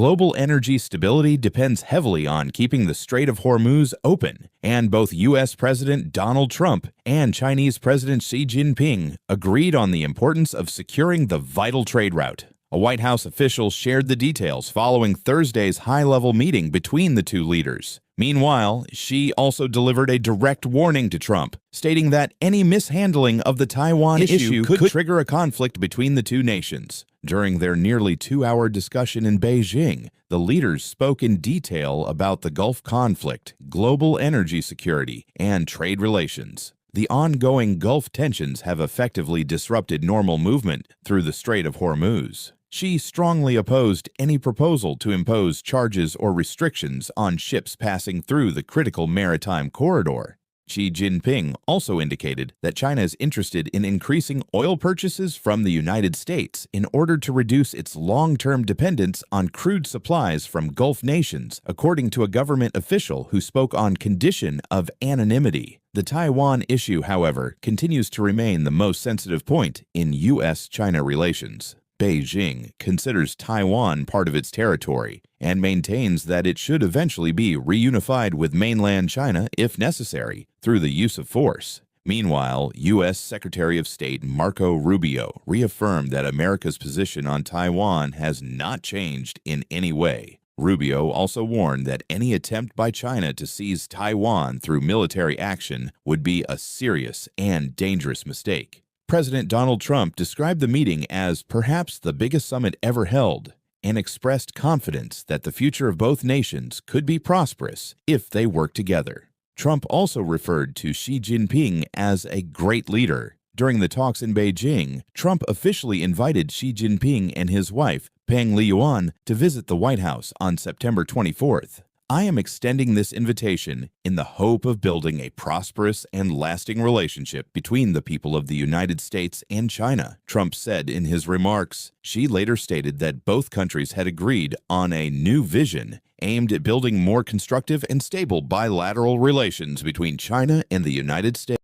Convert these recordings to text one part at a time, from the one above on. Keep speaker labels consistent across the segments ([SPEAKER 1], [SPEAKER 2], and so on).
[SPEAKER 1] Global energy stability depends heavily on keeping the Strait of Hormuz open, and both U.S. President Donald Trump and Chinese President Xi Jinping agreed on the importance of securing the vital trade route. A White House official shared the details following Thursday's high-level meeting between the two leaders. Meanwhile, Xi also delivered a direct warning to Trump, stating that any mishandling of the Taiwan issue could trigger a conflict between the two nations. During their nearly 2-hour discussion in Beijing, the leaders spoke in detail about the Gulf conflict, global energy security, and trade relations. The ongoing Gulf tensions have effectively disrupted normal movement through the Strait of Hormuz. Xi strongly opposed any proposal to impose charges or restrictions on ships passing through the critical maritime corridor. Xi Jinping also indicated that China is interested in increasing oil purchases from the United States in order to reduce its long-term dependence on crude supplies from Gulf nations, according to a government official who spoke on condition of anonymity. The Taiwan issue, however, continues to remain the most sensitive point in U.S.-China relations. Beijing considers Taiwan part of its territory and maintains that it should eventually be reunified with mainland China if necessary through the use of force. Meanwhile, U.S. Secretary of State Marco Rubio reaffirmed that America's position on Taiwan has not changed in any way. Rubio also warned that any attempt by China to seize Taiwan through military action would be a serious and dangerous mistake. President Donald Trump described the meeting as perhaps the biggest summit ever held and expressed confidence that the future of both nations could be prosperous if they work together. Trump also referred to Xi Jinping as a great leader. During the talks in Beijing, Trump officially invited Xi Jinping and his wife, Peng Liyuan, to visit the White House on September 24th. I am extending this invitation in the hope of building a prosperous and lasting relationship between the people of the United States and China, Trump said in his remarks. Xi later stated that both countries had agreed on a new vision aimed at building more constructive and stable bilateral relations between China and the United States.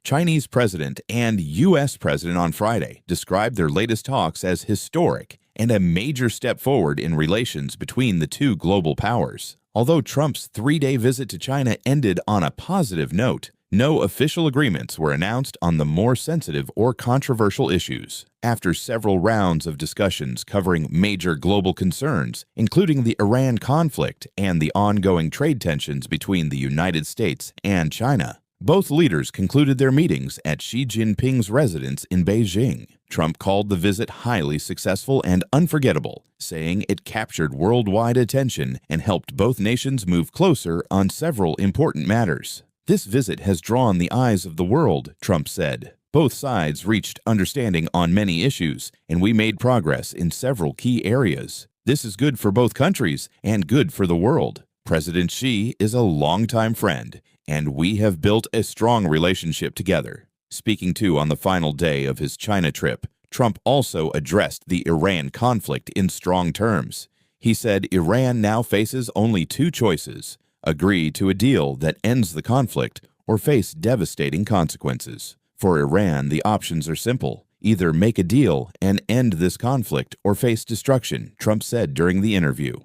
[SPEAKER 1] Chinese President and U.S. President on Friday described their latest talks as historic and a major step forward in relations between the two global powers. Although Trump's 3-day visit to China ended on a positive note, no official agreements were announced on the more sensitive or controversial issues. After several rounds of discussions covering major global concerns, including the Iran conflict and the ongoing trade tensions between the United States and China, both leaders concluded their meetings at Xi Jinping's residence in Beijing. Trump called the visit highly successful and unforgettable, saying it captured worldwide attention and helped both nations move closer on several important matters. This visit has drawn the eyes of the world, Trump said. Both sides reached understanding on many issues, and we made progress in several key areas. This is good for both countries and good for the world. President Xi is a longtime friend, and we have built a strong relationship together. Speaking too on the final day of his China trip, Trump also addressed the Iran conflict in strong terms. He said Iran now faces only two choices: agree to a deal that ends the conflict or face devastating consequences. For Iran, the options are simple: either make a deal and end this conflict or face destruction, Trump said during the interview.